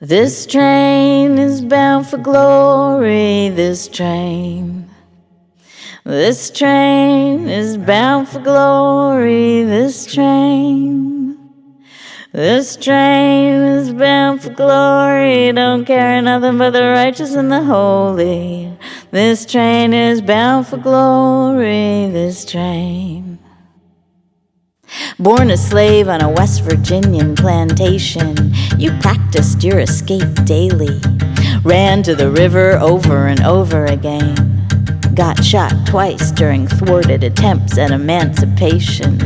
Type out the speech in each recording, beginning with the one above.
This train is bound for glory, this train. This train is bound for glory, this train. This train is bound for glory, don't carry nothing but the righteous and the holy. This train is bound for glory, this train. Born a slave on a West Virginian plantation, you practiced your escape daily, ran to the river over and over again, got shot twice during thwarted attempts at emancipation.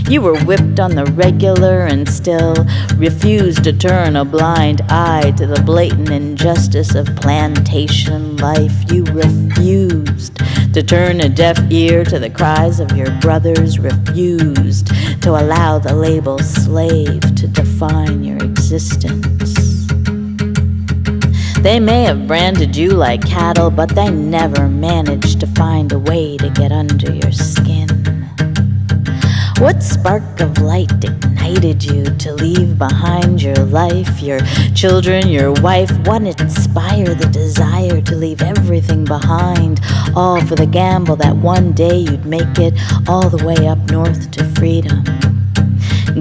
You were whipped on the regular and still refused to turn a blind eye to the blatant injustice of plantation life. You refused to turn a deaf ear to the cries of your brothers, refused to allow the label slave to define your existence. They may have branded you like cattle, but they never managed to find a way to get under your skin. What spark of light ignited you to leave behind your life, your children, your wife? What inspired the desire to leave everything behind, all for the gamble that one day you'd make it all the way up north to freedom?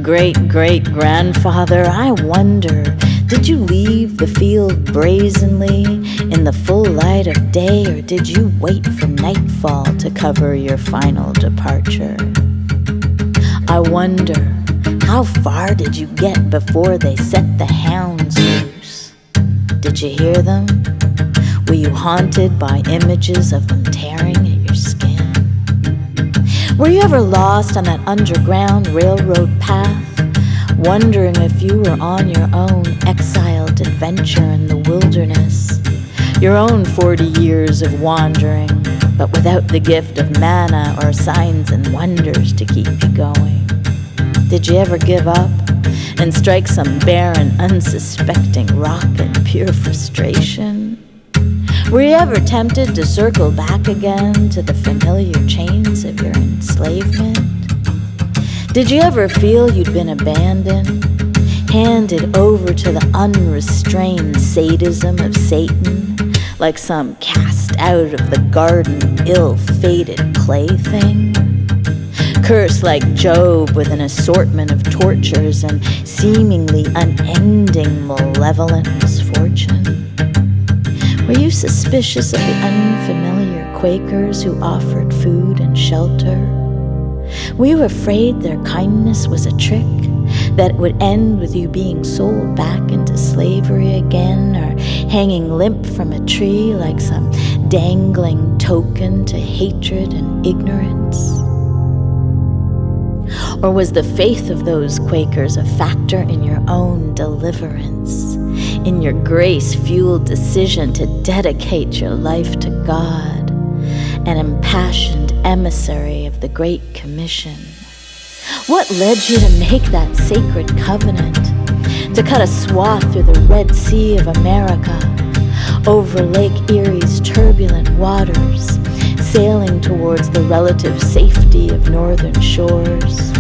Great-great-grandfather, I wonder, did you leave the field brazenly in the full light of day, or did you wait for nightfall to cover your final departure? I wonder, how far did you get before they set the hounds loose? Did you hear them? Were you haunted by images of them tearing at your skin? Were you ever lost on that underground railroad path, wondering if you were on your own exiled adventure in the wilderness, your own 40 years of wandering, but without the gift of manna or signs and wonders to keep you going? Did you ever give up and strike some barren, unsuspecting rock in pure frustration? Were you ever tempted to circle back again to the familiar chains of your enslavement? Did you ever feel you'd been abandoned, handed over to the unrestrained sadism of Satan, like some cast out of the garden, ill-fated plaything? Cursed like Job with an assortment of tortures and seemingly unending malevolent misfortune? Were you suspicious of the unfamiliar Quakers who offered food and shelter? Were you afraid their kindness was a trick that would end with you being sold back into slavery again, or hanging limp from a tree like some dangling token to hatred and ignorance? Or was the faith of those Quakers a factor in your own deliverance, in your grace-fueled decision to dedicate your life to God, an impassioned emissary of the Great Commission? What led you to make that sacred covenant, to cut a swath through the Red Sea of America, over Lake Erie's turbulent waters, sailing towards the relative safety of northern shores?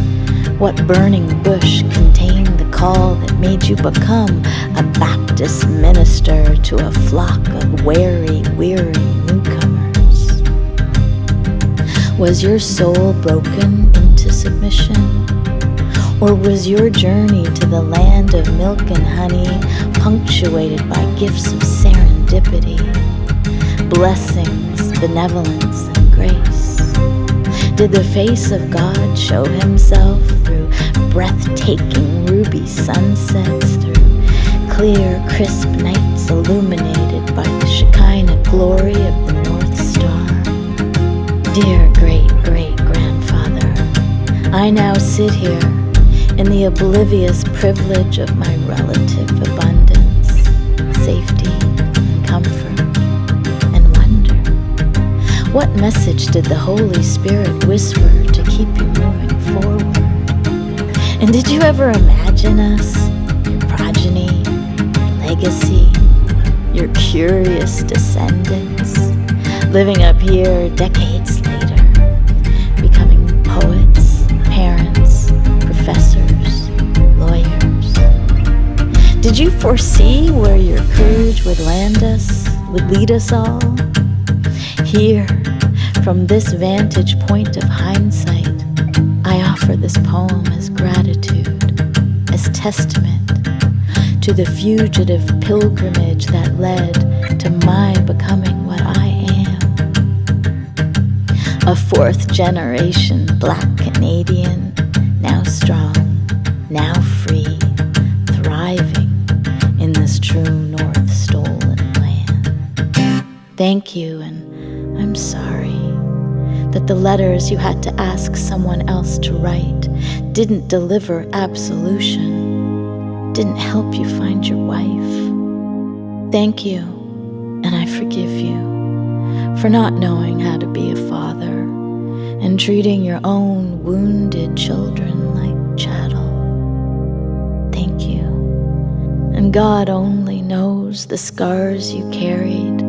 What burning bush contained the call that made you become a Baptist minister to a flock of wary, weary newcomers? Was your soul broken into submission? Or was your journey to the land of milk and honey punctuated by gifts of serendipity, blessings, benevolence, and grace? Did the face of God show himself through breathtaking ruby sunsets, through clear, crisp nights illuminated by the Shekinah glory of the North Star? Dear great-great-grandfather, I now sit here in the oblivious privilege of my relative abundance, safety, and comfort, and wonder. What message did the Holy Spirit whisper to keep you moving forward? And did you ever imagine us, your progeny, your legacy, your curious descendants, living up here decades later, becoming poets, parents, professors, lawyers? Did you foresee where your courage would land us, would lead us all? Here, from this vantage point of hindsight, I offer this poem as gratitude, as testament to the fugitive pilgrimage that led to my becoming what I am. A fourth generation Black Canadian, now strong, now free, thriving in this true North stolen land. Thank you, and I'm sorry that the letters you had to ask someone else to write didn't deliver absolution, didn't help you find your wife. Thank you, and I forgive you for not knowing how to be a father and treating your own wounded children like chattel. Thank you. And God only knows the scars you carried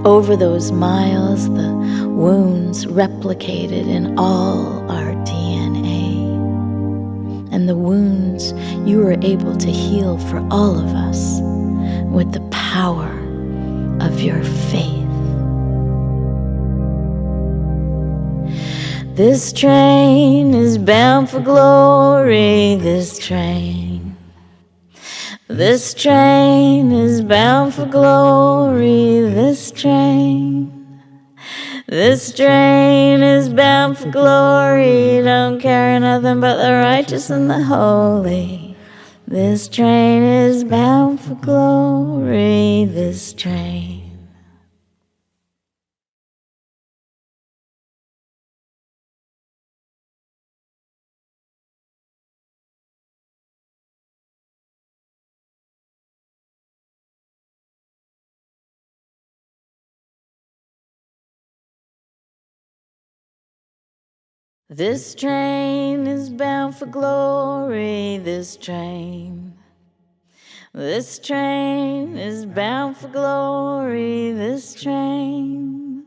over those miles, the wounds replicated in all our DNA, and the wounds you were able to heal for all of us with the power of your faith. This train is bound for glory, this train. This train is bound for glory, this train. This train is bound for glory, don't carry nothing but the righteous and the holy. This train is bound for glory, this train. This train is bound for glory, this train. This train is bound for glory, this train.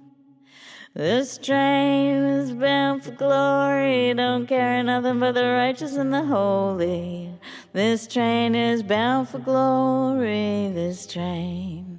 This train is bound for glory, don't carry nothing but the righteous and the holy. This train is bound for glory, this train.